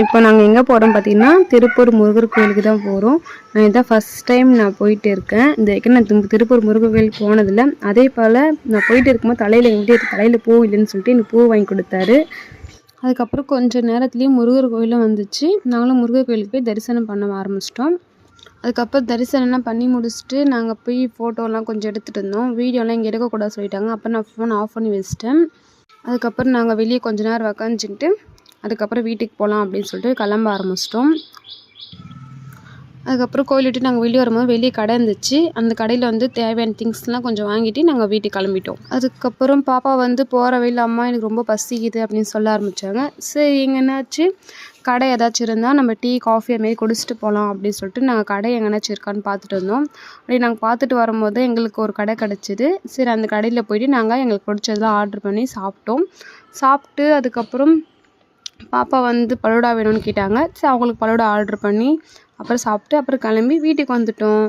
இப்போ நாங்கள் எங்கே போகிறோம் பார்த்தீங்கன்னா திருப்பூர் முருகர் கோயிலுக்கு தான் போகிறோம். நான் இதான் ஃபஸ்ட் டைம் நான் போயிட்டு இருக்கேன். இந்த வரைக்கும் நான் திருப்பூர் முருகர் கோயில் போனதில்லை. அதே போல் நான் போயிட்டு இருக்கும்போது தலையில் பூ இல்லைன்னு சொல்லிட்டு எனக்கு பூ வாங்கி கொடுத்தாரு. அதுக்கப்புறம் கொஞ்சம் நேரத்துலேயும் முருகர் கோயிலும் வந்துச்சு. நாங்களும் முருகர் கோயிலுக்கு போய் தரிசனம் பண்ண ஆரம்பிச்சிட்டோம். அதுக்கப்புறம் தரிசனம்லாம் பண்ணி முடிச்சுட்டு நாங்கள் போய் ஃபோட்டோலாம் கொஞ்சம் எடுத்துகிட்டு இருந்தோம். வீடியோலாம் இங்கே எடுக்கக்கூடாது சொல்லிட்டாங்க. அப்போ நான் ஃபோன் ஆஃப் பண்ணி வச்சிட்டேன். அதுக்கப்புறம் நாங்கள் வெளியே கொஞ்ச நேரம் உக்காந்துக்கிட்டு அதுக்கப்புறம் வீட்டுக்கு போகலாம் அப்படின்னு சொல்லிட்டு கிளம்ப ஆரம்பிச்சிட்டோம். அதுக்கப்புறம் கோயில் விட்டு நாங்கள் வெளியே வரும்போது வெளியே கடை இருந்துச்சு. அந்த கடையில் வந்து தேவையான திங்ஸ்லாம் கொஞ்சம் வாங்கிட்டு நாங்கள் வீட்டுக்கு கிளம்பிட்டோம். அதுக்கப்புறம் பாப்பா வந்து போகிற வழியில் அம்மா எனக்கு ரொம்ப பசிக்குது அப்படின்னு சொல்ல ஆரம்பித்தாங்க. சரி எங்கேனாச்சு கடை ஏதாச்சும் இருந்தால் நம்ம டீ காஃபி அதுமாரி குடிச்சிட்டு போகலாம் அப்படின்னு சொல்லிட்டு நாங்கள் கடை எங்கேனாச்சும் இருக்கான்னு பார்த்துட்டு இருந்தோம். அப்படி நாங்கள் பார்த்துட்டு வரும்போது எங்களுக்கு ஒரு கடை கிடச்சிது. சரி அந்த கடையில் போயிட்டு நாங்கள் எங்களுக்கு பிடிச்சதெல்லாம் ஆர்டர் பண்ணி சாப்பிட்டோம். சாப்பிட்டு அதுக்கப்புறம் பாப்பா வந்து பலோடா வேணும்னு கேட்டாங்க. சரி அவங்களுக்கு பலோடா ஆர்டர் பண்ணி அப்புறம் சாப்பிட்டு அப்புறம் கிளம்பி வீட்டுக்கு வந்துட்டோம்.